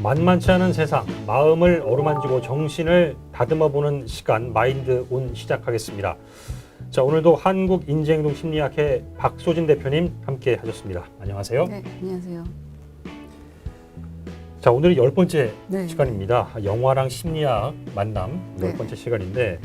만만치 않은 세상, 마음을 어루만지고 정신을 다듬어보는 시간 마인드 온 시작하겠습니다. 자, 오늘도 한국인지행동심리학회 박소진 대표님 함께 하셨습니다. 안녕하세요. 네, 안녕하세요. 자, 오늘이 10번째 네. 시간입니다. 영화랑 심리학 만남 네. 10번째 시간인데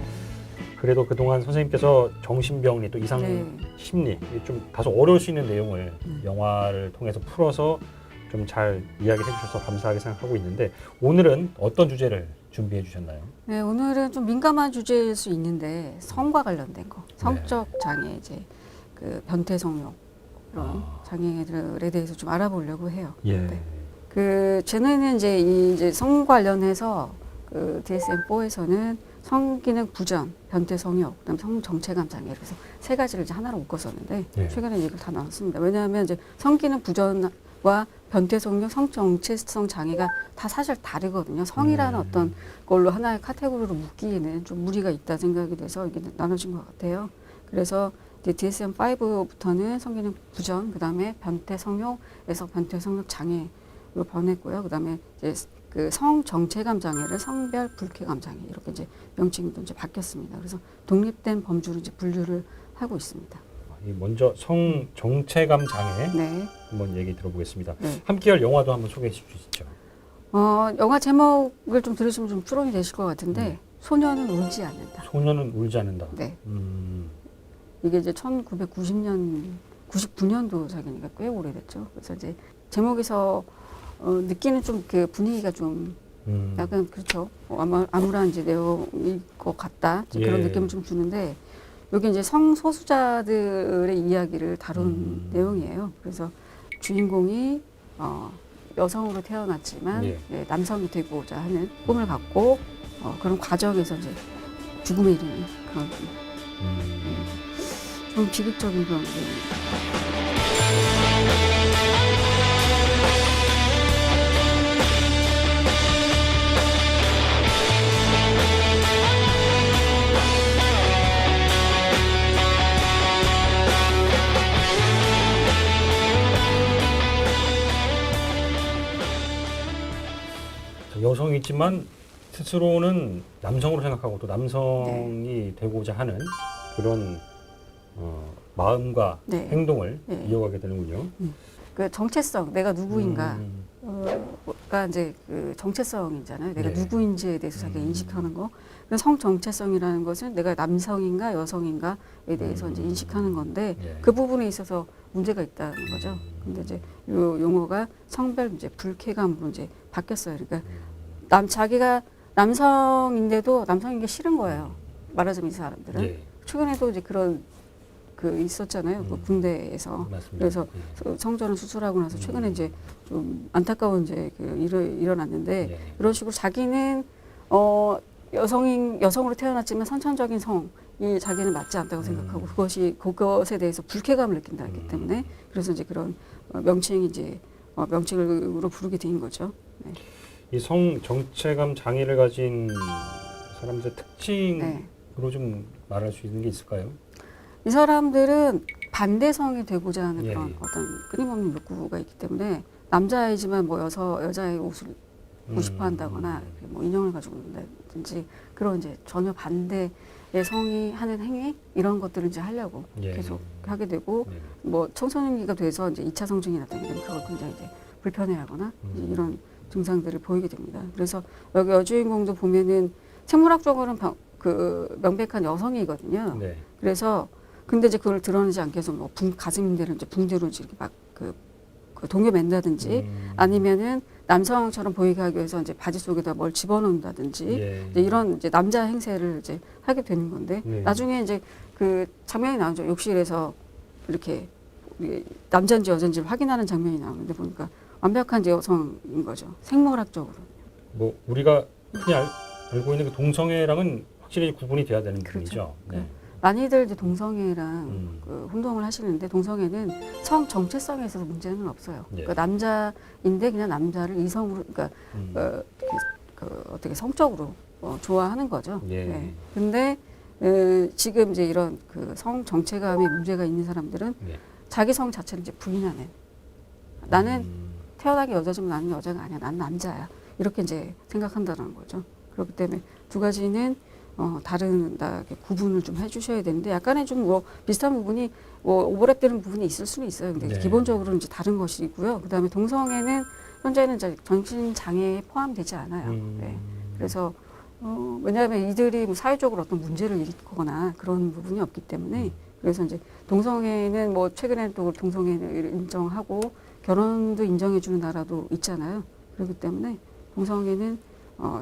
그래도 그동안 선생님께서 정신병리 또 이상 네. 심리 좀 다소 어려울 수 있는 내용을 영화를 통해서 풀어서 좀 잘 이야기해 주셔서 감사하게 생각하고 있는데 오늘은 어떤 주제를 준비해 주셨나요? 네, 오늘은 좀 민감한 주제일 수 있는데 성과 관련된 거, 성적 장애 이제 그 변태 성욕 이런 장애들에 대해서 좀 알아보려고 해요. 예. 네. 그 저는 이제 성 관련해서 그 DSM-4에서는 성기능 부전, 변태 성욕, 그다음 성 정체감 장애 그래서 세 가지를 이제 하나로 묶었었는데 예. 최근에 이걸 다 나눴습니다. 왜냐하면 이제 성기능 부전과 변태 성욕, 성 정체성 장애가 다 사실 다르거든요. 성이라는 어떤 걸로 하나의 카테고리로 묶기에는 좀 무리가 있다 생각이 돼서 이게 나눠진 것 같아요. 그래서 이제 DSM-5부터는 성기능 부전, 그다음에 변태 성욕에서 변태 성욕 장애로 변했고요. 그다음에 이제 그 성 정체감 장애를 성별 불쾌감 장애 이렇게 이제 명칭도 이제 바뀌었습니다. 그래서 독립된 범주로 이제 분류를 하고 있습니다. 먼저 성 정체감 장애 네. 한번 얘기 들어보겠습니다. 네. 함께할 영화도 한번 소개해 주시죠. 영화 제목을 좀 들으시면 좀 추론이 되실 것 같은데 소녀는 울지 않는다. 소녀는 울지 않는다. 네. 이게 이제 1999년도 작이니까 꽤 오래됐죠. 그래서 이제 제목에서 느끼는 좀 그 분위기가 좀 약간 그렇죠. 암울한 이제 내용일 것 같다. 이제 그런 예. 느낌을 좀 주는데 여기 이제 성소수자들의 이야기를 다룬 내용이에요. 그래서 주인공이 여성으로 태어났지만 예. 남성이 되고자 하는 꿈을 갖고 그런 과정에서 이제 죽음에 이르는 그런 좀 비극적인 그런 내용입니다. 여성이지만 스스로는 남성으로 생각하고 또 남성이 되고자 하는 그런 마음과 네. 행동을 네. 이어가게 되는군요. 그 정체성, 내가 누구인가. 가 이제 그 정체성이잖아요. 내가 네. 누구인지에 대해서 자기가 인식하는 거. 성 정체성이라는 것은 내가 남성인가 여성인가에 대해서 이제 인식하는 건데 예. 그 부분에 있어서 문제가 있다는 거죠. 근데 이제 요 용어가 성별 이제 불쾌감으로 이제 바뀌었어요. 그러니까 자기가 남성인데도 남성인 게 싫은 거예요. 말하자면 이 사람들은. 예. 최근에도 이제 그런 그 있었잖아요. 그 군대에서. 맞습니다. 그래서 예. 성전을 수술하고 나서 최근에 이제 좀 안타까운 이제 그 일어났는데 예. 이런 식으로 자기는 여성으로 태어났지만 선천적인 성이 자기는 맞지 않다고 생각하고 그것에 대해서 불쾌감을 느낀다기 때문에 그래서 이제 그런 명칭이 이제 명칭으로 부르게 된 거죠. 네. 이 성 정체감 장애를 가진 사람들의 특징으로 네. 좀 말할 수 있는 게 있을까요? 이 사람들은 반대성이 되고자 하는 예, 그런 예. 어떤 끊임없는 욕구가 있기 때문에 남자이지만 뭐 여자의 옷을 입고 싶어 한다거나 뭐 인형을 가지고 논다든지 그런 이제 전혀 반대의 성이 하는 행위 이런 것들을 이제 하려고 예. 계속 하게 되고 예. 뭐 청소년기가 돼서 이제 2차 성징이 나타나면 그걸 굉장히 이제 불편해하거나 이제 이런 증상들을 보이게 됩니다. 그래서 여기 여주인공도 보면은 생물학적으로는 그 명백한 여성이거든요. 네. 그래서 근데 이제 그걸 드러내지 않게 해서 뭐 가슴대를 이제 붕대로 이렇게 막 그 동요 맨다든지 아니면은 남성처럼 보이게 하기 위해서 이제 바지 속에다 뭘 집어넣는다든지 예. 이제 이런 이제 남자 행세를 이제 하게 되는 건데 네. 나중에 이제 그 장면이 나오죠. 욕실에서 이렇게 남자인지 여자인지 확인하는 장면이 나오는데 보니까 완벽한 이제 여성인 거죠. 생물학적으로. 뭐 우리가 흔히 알고 있는 그 동성애랑은 확실히 구분이 돼야 되는 그렇죠. 부분이죠. 네. 많이들 이제 동성애랑 그 혼동을 하시는데 동성애는 성 정체성에 있어서 문제는 없어요. 예. 그러니까 남자인데 그냥 남자를 이성으로 그러니까 어떻게 성적으로 좋아하는 거죠. 예. 네. 근데 지금 이제 이런 그 성 정체감에 문제가 있는 사람들은 예. 자기 성 자체를 이제 부인하는 나는 태어나기 여자지만 나는 여자가 아니야. 난 남자야. 이렇게 이제 생각한다는 거죠. 그렇기 때문에 두 가지는 다른다게 구분을 좀 해주셔야 되는데 약간의 좀 뭐 비슷한 부분이 뭐 오버랩되는 부분이 있을 수는 있어요. 근데 네. 기본적으로는 이제 다른 것이고요. 그다음에 동성애는 현재는 이제 정신 장애에 포함되지 않아요. 네. 그래서 왜냐하면 이들이 뭐 사회적으로 어떤 문제를 일으키거나 그런 부분이 없기 때문에 그래서 이제 동성애는 뭐 최근에 또 동성애를 인정하고 결혼도 인정해주는 나라도 있잖아요. 그렇기 때문에 동성애는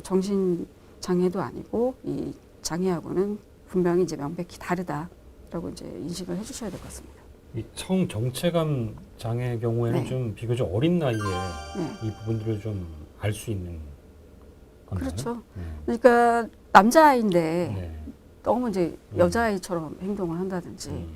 정신 장애도 아니고 이 장애하고는 분명히 이제 명백히 다르다라고 이제 인식을 해주셔야 될 것 같습니다. 이 성 정체감 장애의 경우에는 네. 좀 비교적 어린 나이에 네. 이 부분들을 좀 알 수 있는 건가요? 그렇죠. 네. 그러니까 남자아이인데 네. 너무 이제 여자아이처럼 행동을 한다든지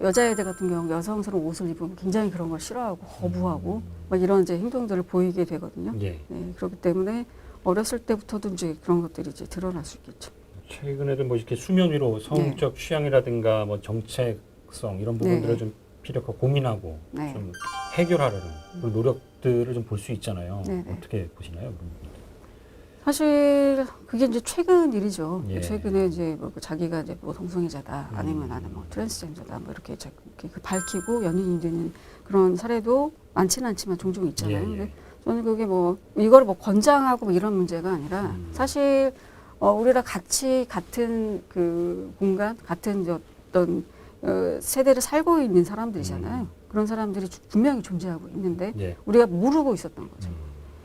여자애들 같은 경우 여성스러운 옷을 입으면 굉장히 그런 걸 싫어하고 거부하고 막 이런 이제 행동들을 보이게 되거든요. 예. 네, 그렇기 때문에 어렸을 때부터도 이제 그런 것들이 이제 드러날 수 있겠죠. 최근에도 뭐 이렇게 수면 위로 성적 취향이라든가 뭐 정체성 이런 부분들을 네. 좀 필요하고 고민하고 네. 좀 해결하려는 그런 노력들을 좀 볼 수 있잖아요. 네, 네. 어떻게 보시나요? 그런 부분들? 사실 그게 이제 최근 일이죠. 예. 최근에 이제 뭐 자기가 이제 뭐 동성애자다 아니면 나는 뭐 트랜스젠더다 뭐 이렇게 밝히고 연인이 되는 그런 사례도 많지는 않지만 종종 있잖아요. 예, 예. 근데 저는 그게 뭐 이걸 뭐 권장하고 뭐 이런 문제가 아니라 사실 우리랑 같이 같은 그 공간 같은 어떤 세대를 살고 있는 사람들이잖아요. 그런 사람들이 분명히 존재하고 있는데 예. 우리가 모르고 있었던 거죠.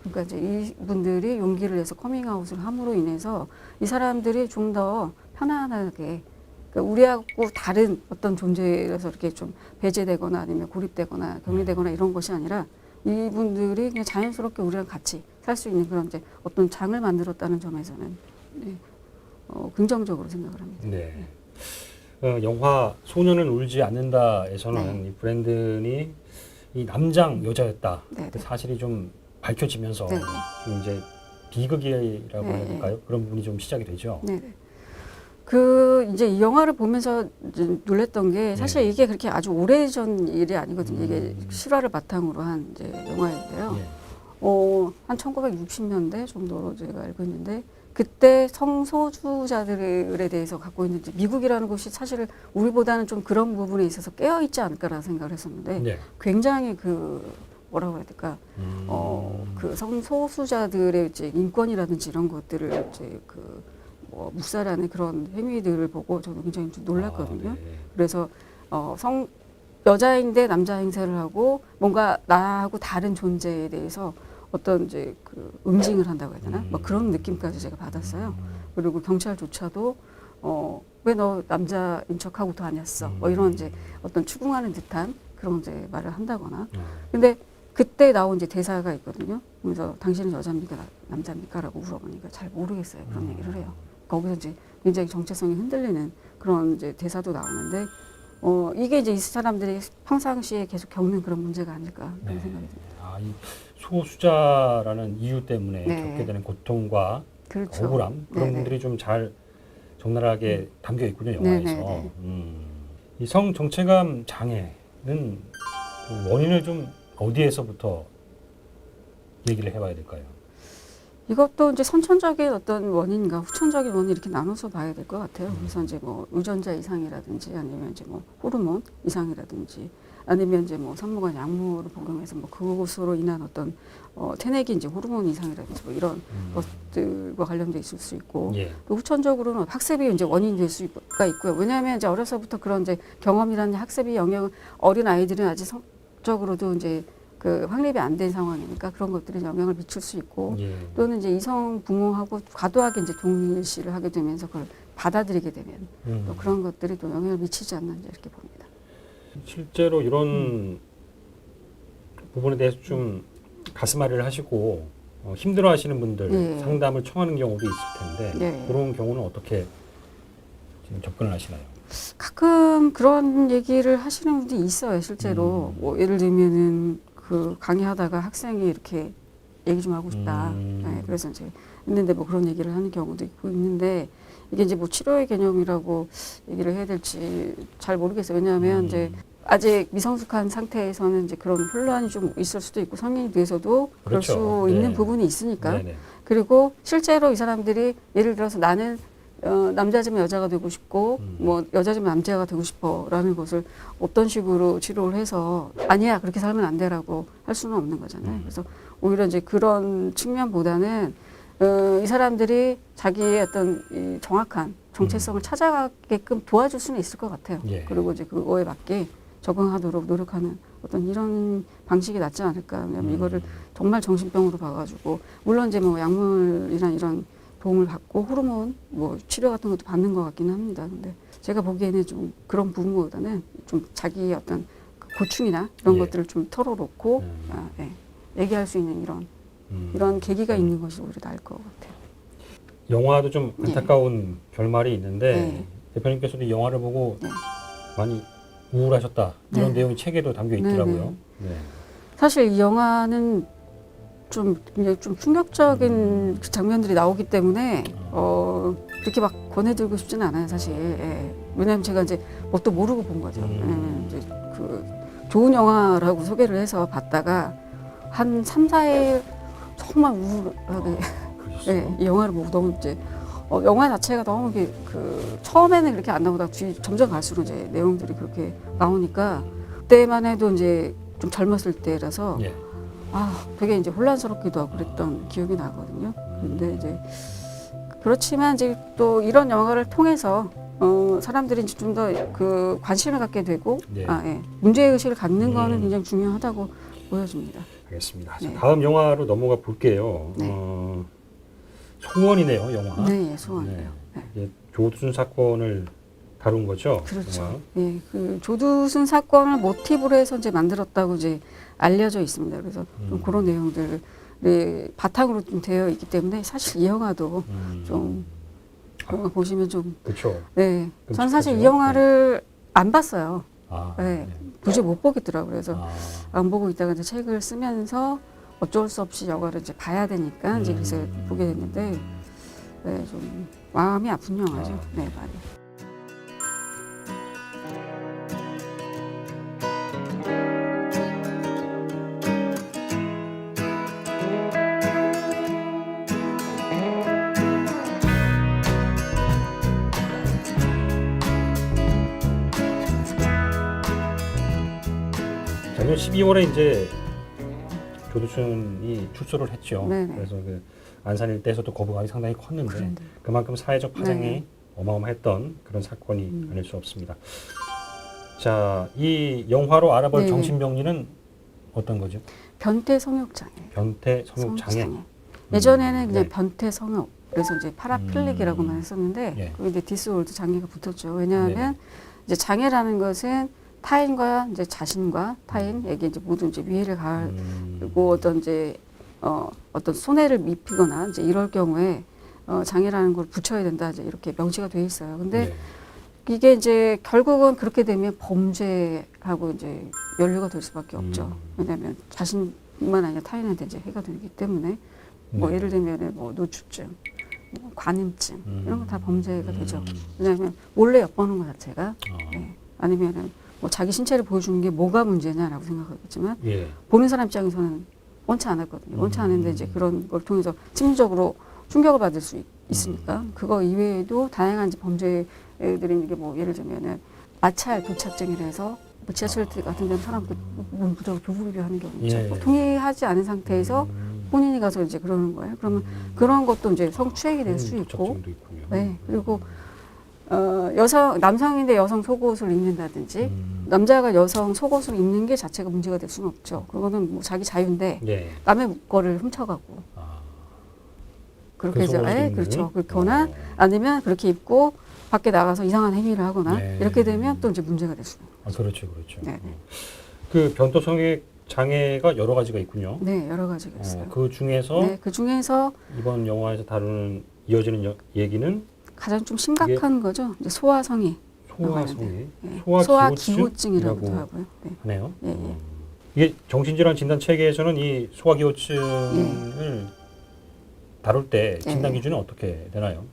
그러니까 이제 이분들이 용기를 내서 커밍아웃을 함으로 인해서 이 사람들이 좀 더 편안하게 그러니까 우리하고 다른 어떤 존재라서 이렇게 좀 배제되거나 아니면 고립되거나 격리되거나 이런 것이 아니라 이분들이 그냥 자연스럽게 우리랑 같이 살 수 있는 그런 이제 어떤 장을 만들었다는 점에서는 네, 긍정적으로 생각을 합니다. 네. 영화 소녀는 울지 않는다에서는 네. 이 브랜든이 이 남장 여자였다. 네, 그 네. 사실이 좀 밝혀지면서 네. 좀 이제 비극이라고 네. 해야 될까요? 그런 부분이 좀 시작이 되죠. 네. 그 이제 이 영화를 보면서 이제 놀랬던 게 사실 네. 이게 그렇게 아주 오래전 일이 아니거든요. 이게 실화를 바탕으로 한 이제 영화인데요. 예. 한 1960년대 정도로 제가 알고 있는데 그때 성소수자들에 대해서 갖고 있는 이제 미국이라는 곳이 사실 우리보다는 좀 그런 부분에 있어서 깨어 있지 않을까라는 생각을 했었는데 네. 굉장히 그 뭐라고 해야 될까 그 성소수자들의 이제 인권이라든지 이런 것들을 이제 그 뭐 묵살하는 그런 행위들을 보고 저도 굉장히 좀 놀랐거든요. 아, 네. 그래서 여자인데 남자 행세를 하고 뭔가 나하고 다른 존재에 대해서 어떤 이제 그 응징을 한다고 해야 되나? 뭐 그런 느낌까지 제가 받았어요. 그리고 경찰조차도 왜 너 남자인 척하고 다녔어? 뭐 이런 이제 어떤 추궁하는 듯한 그런 이제 말을 한다거나. 근데 그때 나온 이제 대사가 있거든요. 그래서 당신은 여자입니까 남자입니까?라고 물어보니까 잘 모르겠어요. 그런 얘기를 해요. 거기서 이제 굉장히 정체성이 흔들리는 그런 이제 대사도 나오는데 이게 이제 이 사람들이 평상시에 계속 겪는 그런 문제가 아닐까 그런 네. 생각이 듭니다. 아, 이 소수자라는 이유 때문에 네. 겪게 되는 고통과 그렇죠. 억울함 그런 네네. 분들이 좀 잘 적나라하게 담겨 있군요 네네네. 영화에서. 이 성 정체감 장애는 그 원인을 좀 어디에서부터 얘기를 해봐야 될까요? 이것도 이제 선천적인 어떤 원인과 후천적인 원인 이렇게 나눠서 봐야 될 것 같아요. 그래서 이제 뭐 유전자 이상이라든지 아니면 이제 뭐 호르몬 이상이라든지 아니면 이제 뭐 산모가 약물을 복용해서 뭐 그것으로 인한 어떤 태내기 이제 호르몬 이상이라든지 뭐 이런 것들과 관련돼 있을 수 있고 예. 또 후천적으로는 학습이 이제 원인이 될 수가 있고요. 왜냐하면 이제 어려서부터 그런 이제 경험이라는 학습이 영향 어린 아이들은 아직 성적으로도 이제 그 확립이 안 된 상황이니까 그런 것들이 영향을 미칠 수 있고 예. 또는 이제 이성 부모하고 과도하게 이제 동일시를 하게 되면서 그걸 받아들이게 되면 또 그런 것들이 또 영향을 미치지 않는지 이렇게 봅니다. 실제로 이런 부분에 대해서 좀 가슴앓이를 하시고 힘들어하시는 분들 네. 상담을 청하는 경우도 있을 텐데 네. 그런 경우는 어떻게 지금 접근을 하시나요? 가끔 그런 얘기를 하시는 분들이 있어요. 실제로 뭐 예를 들면은 그 강의하다가 학생이 이렇게 얘기 좀 하고 싶다. 네, 그래서 이제 있는데 뭐 그런 얘기를 하는 경우도 있고 있는데 이게 이제 뭐 치료의 개념이라고 얘기를 해야 될지 잘 모르겠어요. 왜냐하면 이제 아직 미성숙한 상태에서는 이제 그런 혼란이 좀 있을 수도 있고 성인이 돼서도 그럴 그렇죠. 수 네. 있는 부분이 있으니까. 네네. 그리고 실제로 이 사람들이 예를 들어서 나는 남자지만 여자가 되고 싶고 뭐 여자지만 남자가 되고 싶어라는 것을 어떤 식으로 치료를 해서 아니야 그렇게 살면 안 돼라고 할 수는 없는 거잖아요. 그래서 오히려 이제 그런 측면보다는 이 사람들이 자기의 어떤 이 정확한 정체성을 찾아가게끔 도와줄 수는 있을 것 같아요. 예. 그리고 이제 그거에 맞게 적응하도록 노력하는 어떤 이런 방식이 낫지 않을까. 왜냐면 이거를 정말 정신병으로 봐가지고 물론 이제 뭐 약물이나 이런 도움을 받고 호르몬 뭐 치료 같은 것도 받는 것 같기는 합니다. 근데 제가 보기에는 좀 그런 부분보다는 좀 자기의 어떤 그 고충이나 이런 예. 것들을 좀 털어놓고 얘기할 수 있는 이런 계기가 있는 것이 오히려 나을 것 같아요. 영화도 좀 안타까운 결말이 있는데 네. 대표님께서도 이 영화를 보고 네. 많이 우울하셨다 이런 네. 내용이 책에도 담겨 있더라고요. 네. 사실 이 영화는 좀 굉장히 좀 충격적인 그 장면들이 나오기 때문에 그렇게 막 권해드리고 싶지는 않아요, 사실. 예. 왜냐하면 제가 이제 뭣도 모르고 본 거죠. 왜냐면 이제 그 좋은 영화라고 소개를 해서 봤다가 한 3, 4일 정말 우울하게 예, 이 영화를 보고 너무 이제 영화 자체가 너무 이렇게 그 처음에는 그렇게 안 나오다가 뒤 점점 갈수록 이제 내용들이 그렇게 나오니까 그때만 해도 이제 좀 젊었을 때라서 예. 되게 이제 혼란스럽기도 하고 그랬던 기억이 나거든요. 근데 이제 그렇지만 이제 또 이런 영화를 통해서 사람들이 이제 좀 더 그 관심을 갖게 되고 네. 문제 의식을 갖는 거는 굉장히 중요하다고 보여집니다. 알겠습니다. 네. 자, 다음 영화로 넘어가 볼게요. 네. 소원이네요, 영화. 네, 소원이에요. 네. 이게 조두순 사건을 다룬 거죠. 그렇죠. 영화. 예, 그 조두순 사건을 모티브로 해서 이제 만들었다고 이제 알려져 있습니다. 그래서 좀 그런 내용들이 바탕으로 좀 되어 있기 때문에 사실 이 영화도 좀 보시면 좀 그렇죠. 네, 전 사실 이 끔찍하죠. 영화를 안 봤어요. 네, 네. 도저히 못 보겠더라고요. 그래서 안 보고 있다가 이제 책을 쓰면서 어쩔 수 없이 영화를 이제 봐야 되니까 이제 그래서 보게 됐는데 네, 좀 마음이 아픈 영화죠. 네, 많이. 작년 12월에 이제 조두순이 출소를 했죠. 네네. 그래서 그 안산 일대에서도 거부감이 상당히 컸는데 그런데. 그만큼 사회적 파장이 네. 어마어마했던 그런 사건이 아닐 수 없습니다. 자, 이 영화로 알아볼 네. 정신병리는 어떤 거죠? 변태 성욕장애. 변태 성욕장애. 예전에는 그냥 네. 변태 성욕. 그래서 이제 파라필릭이라고만 했었는데 예. 그게 이제 디스월드 장애가 붙었죠. 왜냐하면 이제 장애라는 것은 타인과 이제 자신과 타인에게 이제 모두 이제 위해를 가하고 어떤 이제 어떤 손해를 입히거나 이제 이럴 경우에 장애라는 걸 붙여야 된다 이제 이렇게 명시가 돼 있어요. 근데 이게 이제 결국은 그렇게 되면 범죄하고 이제 연루가 될 수밖에 없죠. 왜냐하면 자신뿐만 아니라 타인한테 이제 해가 되기 때문에 뭐 예를 들면 뭐 노출증, 뭐 관음증 이런 거 다 범죄가 되죠. 왜냐하면 몰래 엿보는 것 자체가 아니면은 뭐 자기 신체를 보여주는 게 뭐가 문제냐라고 생각하겠지만 보는 사람 입장에서는 원치 않았거든요. 원치 않은데 이제 그런 걸 통해서 심리적으로 충격을 받을 수 있으니까 그거 이외에도 다양한 이제 범죄들이 이게 뭐 예를 들면은 마찰 도착증이라 해서 뭐 지하철 같은 데는 사람 문 부정을 부부비하는 경우 있죠. 뭐 동의하지 않은 상태에서 본인이 가서 이제 그러는 거예요. 그러면 그런 것도 이제 성추행이 될 수 있고, 네. 그리고 남성인데 여성 속옷을 입는다든지 남자가 여성 속옷을 입는 게 자체가 문제가 될 수는 없죠. 그거는 뭐 자기 자유인데 남의 거를 훔쳐가고 그렇게 해서 그렇죠. 그렇거나 아니면 그렇게 입고 밖에 나가서 이상한 행위를 하거나 이렇게 되면 또 이제 문제가 될 수 있는 그렇죠, 그렇죠. 그 변태 성욕 장애가 여러 가지가 있군요. 네, 여러 가지가 있어요. 그 중에서 그 중에서 이번 영화에서 다루는 이어지는 얘기는 가장 좀 심각한 거죠. 이제 소아성애. 소아성애, 소아기호증이라고도 하고요. 하네요. 이게 정신질환 진단 체계에서는 이 소아기호증을 다룰 때 진단 기준은 어떻게 되나요?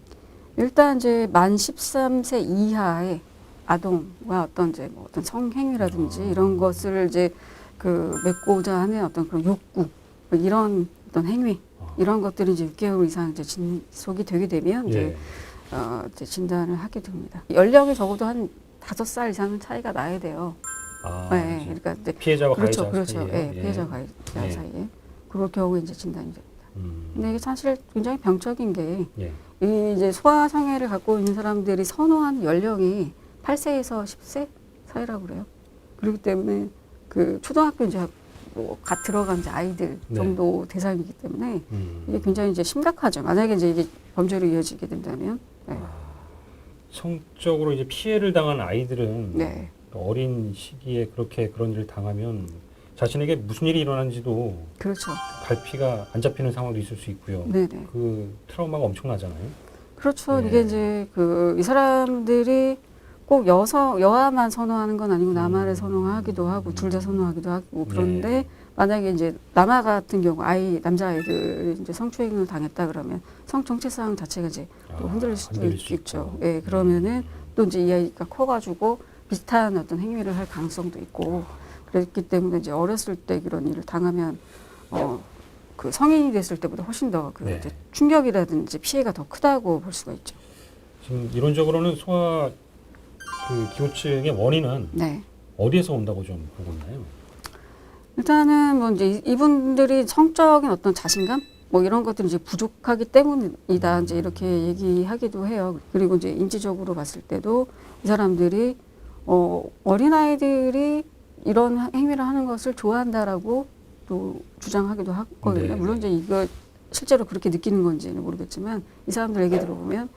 일단 이제 만 13세 이하의 아동과 어떤 이제 뭐 어떤 성행위라든지 이런 것을 이제 그 맺고자 하는 어떤 그런 욕구 뭐 이런 어떤 행위 이런 것들이 이제 6개월 이상 이제 진속이 되게 되면 이제 이제 진단을 하게 됩니다. 연령이 적어도 한 5살 이상은 차이가 나야 돼요. 네, 그러니까 이제 피해자와 그렇죠, 가해자 그렇죠. 사이에. 예, 피해자와 가해자 예. 사이에 그럴 경우에 이제 진단이 됩니다. 근데 이게 사실 굉장히 병적인 게 예. 이 이제 소아장애를 갖고 있는 사람들이 선호한 연령이 8세에서 10세 사이라고 그래요. 그렇기 때문에 그 초등학교 이제 뭐 갓 들어간 이제 아이들 네. 정도 대상이기 때문에 이게 굉장히 이제 심각하죠. 만약에 이제 이게 범죄로 이어지게 된다면. 네. 성적으로 이제 피해를 당한 아이들은 네. 어린 시기에 그렇게 그런 일을 당하면 자신에게 무슨 일이 일어난지도 그렇죠. 갈피가 안 잡히는 상황도 있을 수 있고요. 네네. 그 트라우마가 엄청나잖아요. 그렇죠. 네. 이게 이제 그 이 사람들이 꼭 여아만 선호하는 건 아니고 남아를 선호하기도 하고 둘 다 선호하기도 하고 그런데 네. 만약에 이제 남아 같은 경우 남자 아이들이 이제 성추행을 당했다 그러면 성 정체성 자체가 이제 또 흔들릴 수도 흔들릴 수 있죠. 있고. 예, 그러면은 또 이제 이 아이가 커가지고 비슷한 어떤 행위를 할 가능성도 있고 그렇기 때문에 이제 어렸을 때 그런 일을 당하면 그 성인이 됐을 때보다 훨씬 더 그 네. 충격이라든지 피해가 더 크다고 볼 수가 있죠. 지금 이론적으로는 소아 그 기호증의 원인은 네. 어디에서 온다고 좀 보고 있나요? 일단은 뭐 이제 이분들이 성적인 어떤 자신감 뭐 이런 것들이 이제 부족하기 때문이다 이제 이렇게 얘기하기도 해요. 그리고 이제 인지적으로 봤을 때도 이 사람들이 어린아이들이 이런 행위를 하는 것을 좋아한다라고 또 주장하기도 하거든요. 네. 물론 이제 이거 실제로 그렇게 느끼는 건지는 모르겠지만 이 사람들 얘기 들어보면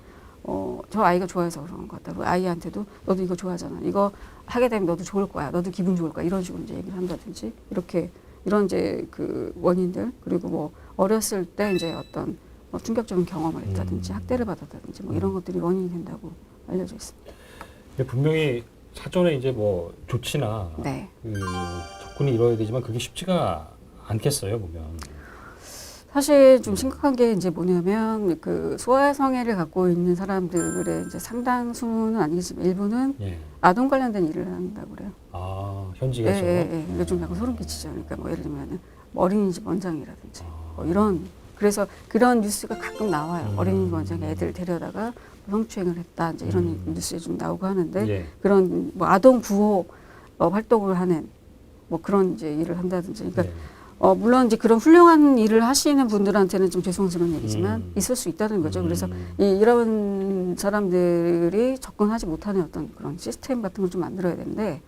저 아이가 좋아해서 그런 것 같다고 아이한테도 너도 이거 좋아하잖아. 이거 하게 되면 너도 좋을 거야. 너도 기분 좋을 거야. 이런 식으로 이제 얘기를 한다든지 이렇게 이런 이제 그 원인들 그리고 뭐 어렸을 때 이제 어떤 뭐 충격적인 경험을 했다든지 학대를 받았다든지 뭐 이런 것들이 원인이 된다고 알려져 있습니다. 분명히 사전에 이제 뭐 조치나 네. 그 접근이 이루어야 되지만 그게 쉽지가 않겠어요 보면. 사실 좀 심각한 게 이제 뭐냐면 그 소아성애를 갖고 있는 사람들의 이제 상당수는 아니겠지만 일부는 예. 아동 관련된 일을 한다고 그래요. 아 현직에서. 이거 좀 약간 소름 끼치죠. 그러니까 뭐 예를 들면은 뭐 어린이집 원장이라든지 뭐 이런 그래서 그런 뉴스가 가끔 나와요. 어린이집 원장이 애들 데려다가 성추행을 했다 이제 이런 뉴스에 좀 나오고 하는데 예. 그런 뭐 아동 구호 활동을 하는 뭐 그런 이제 일을 한다든지 그러니까. 예. 물론 이제 그런 훌륭한 일을 하시는 분들한테는 좀 죄송스러운 얘기지만 있을 수 있다는 거죠. 그래서 이런 사람들이 접근하지 못하는 어떤 그런 시스템 같은 걸 좀 만들어야 되는데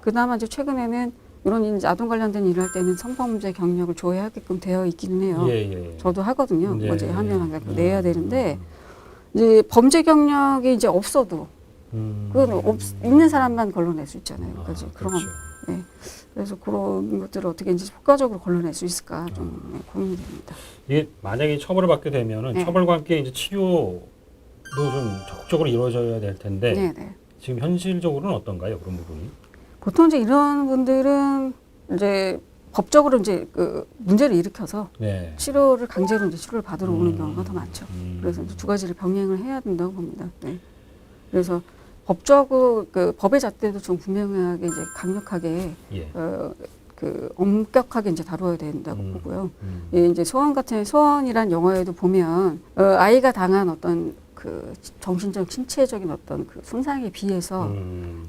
그나마 이제 최근에는 이런 이제 아동 관련된 일을 할 때는 성범죄 경력을 조회하게끔 되어 있기는 해요. 예. 저도 하거든요. 예. 어제 하면 항상 내야 되는데 이제 범죄 경력이 이제 없어도 그건 있는 사람만 걸러낼 수 있잖아요. 그래서 그렇죠. 예. 그래서 그런 것들을 어떻게 이제 효과적으로 걸러낼 수 있을까 좀 고민이 됩니다. 이게 만약에 처벌을 받게 되면은 네. 처벌과 함께 이제 치료도 좀 적극적으로 이루어져야 될 텐데 네네. 지금 현실적으로는 어떤가요 그런 부분이? 보통 이제 이런 분들은 이제 법적으로 이제 그 문제를 일으켜서 네. 치료를 강제로 이제 치료를 받으러 오는 경우가 더 많죠. 그래서 이제 두 가지를 병행을 해야 된다고 봅니다. 네. 그래서 법적으로 그 법의 잣대도 좀 분명하게 이제 강력하게 예. 그 엄격하게 이제 다뤄야 된다고 보고요. 예, 이제 소원이란 영화에도 보면 아이가 당한 어떤 그 정신적 신체적인 어떤 그 손상에 비해서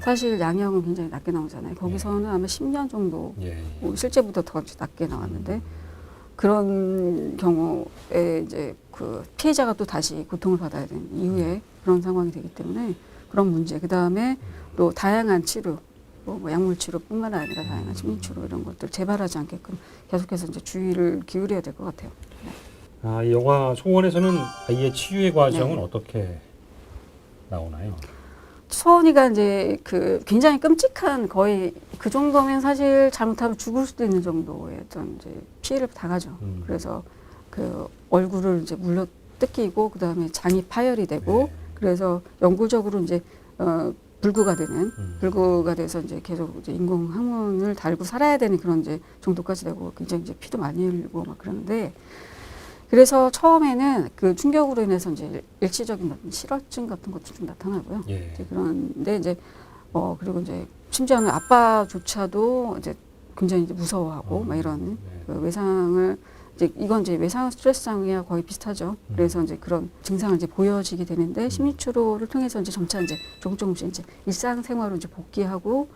사실 양형은 굉장히 낮게 나오잖아요. 거기서는 아마 10년 정도 예. 뭐 실제보다 더 낮게 나왔는데 그런 경우에 이제 그 피해자가 또 다시 고통을 받아야 되는 이후에 그런 상황이 되기 때문에 그런 문제, 그 다음에 또 다양한 치료, 뭐 약물 치료뿐만 아니라 다양한 심리 치료 이런 것들 재발하지 않게끔 계속해서 이제 주의를 기울여야 될 것 같아요. 아, 이 영화 소원에서는 아이의 치유의 과정은 네. 어떻게 나오나요? 소원이가 이제 그 굉장히 끔찍한 거의 그 정도면 사실 잘못하면 죽을 수도 있는 정도의 어떤 이제 피해를 당하죠. 그래서 그 얼굴을 이제 물러 뜯기고 그 다음에 장이 파열이 되고 그래서 영구적으로 이제 불구가 돼서 이제 계속 이제 인공 항문을 달고 살아야 되는 그런 이제 정도까지 되고 굉장히 이제 피도 많이 흘리고 막 그러는데 그래서 처음에는 그 충격으로 인해서 이제 일시적인 어떤 실어증 같은 것도 좀 나타나고요. 예. 이제 그런데 이제 그리고 이제 심지어는 아빠조차도 이제 굉장히 이제 무서워하고 막 이런 네. 그 외상을 이제 이건 이제 외상 스트레스 장애와 거의 비슷하죠. 그래서 이제 그런 증상을 이제 보여지게 되는데 심리 치료를 통해서 이제 점차 이제 조금씩 이제 일상생활로 이제 복귀하고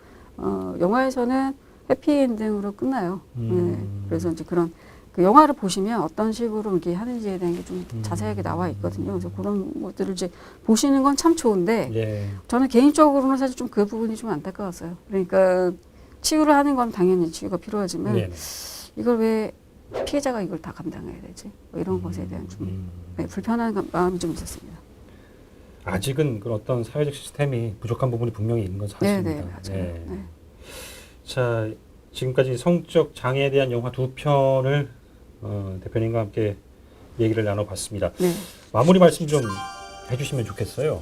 영화에서는 해피엔딩으로 끝나요. 네. 그래서 이제 그런 그 영화를 보시면 어떤 식으로 이렇게 하는지에 대한 게 좀 자세하게 나와 있거든요. 그래서 그런 것들을 이제 보시는 건 참 좋은데 예. 저는 개인적으로는 사실 좀 그 부분이 좀 안타까웠어요. 그러니까 치유를 하는 건 당연히 치유가 필요하지만 네. 이걸 왜 피해자가 이걸 다 감당해야 되지? 뭐 이런 것에 대한 좀 네, 불편한 마음이 좀 있었습니다. 아직은 그런 어떤 사회적 시스템이 부족한 부분이 분명히 있는 건 사실입니다. 네, 맞아요. 네. 자, 지금까지 성적 장애에 대한 영화 두 편을 대표님과 함께 얘기를 나눠봤습니다. 네. 마무리 말씀 좀 해주시면 좋겠어요.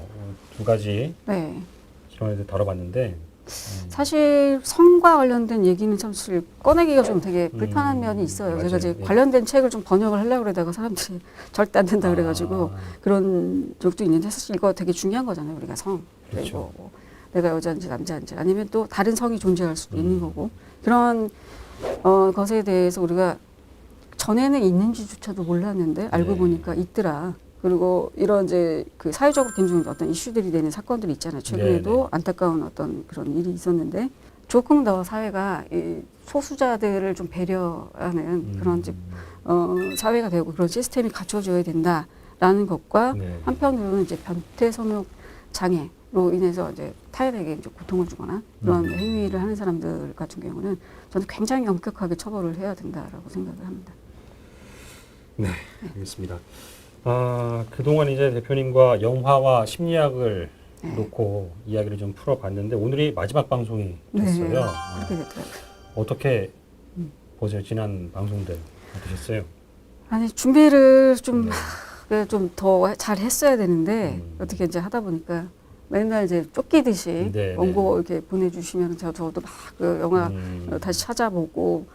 두 가지 네. 실험에서 다뤄봤는데 사실 성과 관련된 얘기는 사실 꺼내기가 좀 되게 불편한 면이 있어요. 맞아요. 제가 이제 예. 관련된 책을 좀 번역을 하려고 그러다가 사람들이 절대 안 된다 그래가지고 아. 그런 적도 있는데 사실 이거 되게 중요한 거잖아요. 우리가 성. 그리고 그렇죠. 뭐 내가 여자인지 남자인지 아니면 또 다른 성이 존재할 수도 있는 거고 그런 것에 대해서 우리가 전에는 있는지조차도 몰랐는데 알고 네. 보니까 있더라. 그리고 이런 이제 그 사회적으로 굉장히 어떤 이슈들이 되는 사건들이 있잖아요. 최근에도 네네. 안타까운 어떤 그런 일이 있었는데 조금 더 사회가 이 소수자들을 좀 배려하는 그런 이제 사회가 되고 그런 시스템이 갖춰져야 된다라는 것과 네. 한편으로는 이제 변태 성욕 장애로 인해서 이제 타인에게 이제 고통을 주거나 그런 행위를 하는 사람들 같은 경우는 저는 굉장히 엄격하게 처벌을 해야 된다라고 생각을 합니다. 네, 알겠습니다. 그동안 이제 대표님과 영화와 심리학을 네. 놓고 이야기를 좀 풀어봤는데 오늘이 마지막 방송이 네, 됐어요. 그렇게 됐더라고요. 어떻게 보세요? 지난 방송들 어떠셨어요? 아니 준비를 네. 좀 더 잘 했어야 되는데 어떻게 이제 하다 보니까 맨날 이제 쫓기듯이 네, 원고 이렇게 보내주시면 저도 막 그 영화 다시 찾아보고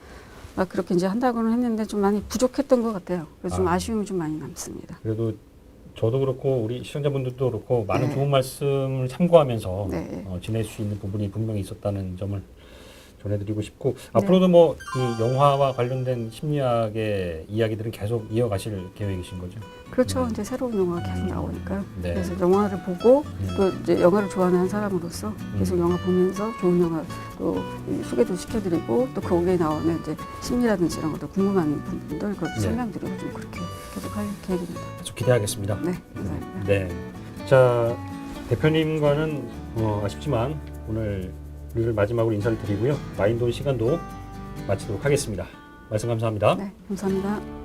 막 그렇게 이제 한다고는 했는데 좀 많이 부족했던 것 같아요. 그래서 좀 아쉬움이 좀 많이 남습니다. 그래도 저도 그렇고 우리 시청자분들도 그렇고 많은 네. 좋은 말씀을 참고하면서 네. 지낼 수 있는 부분이 분명히 있었다는 점을 전해드리고 싶고 앞으로도 뭐 이 영화와 관련된 심리학의 이야기들은 계속 이어가실 계획이신 거죠? 그렇죠. 이제 새로운 영화가 계속 나오니까. 네. 그래서 영화를 보고 또 이제 영화를 좋아하는 한 사람으로서 계속 영화 보면서 좋은 영화 또 소개도 시켜드리고 또 거기에 나오는 이제 심리라든지 이런 것도 궁금한 부분들 그것도 네. 설명드리고 좀 그렇게 계속 할 계획입니다. 계속 기대하겠습니다. 네, 감사합니다. 네. 자, 대표님과는 아쉽지만 오늘 마지막으로 인사를 드리고요. 마인드 온 시간도 마치도록 하겠습니다. 말씀 감사합니다. 네, 감사합니다.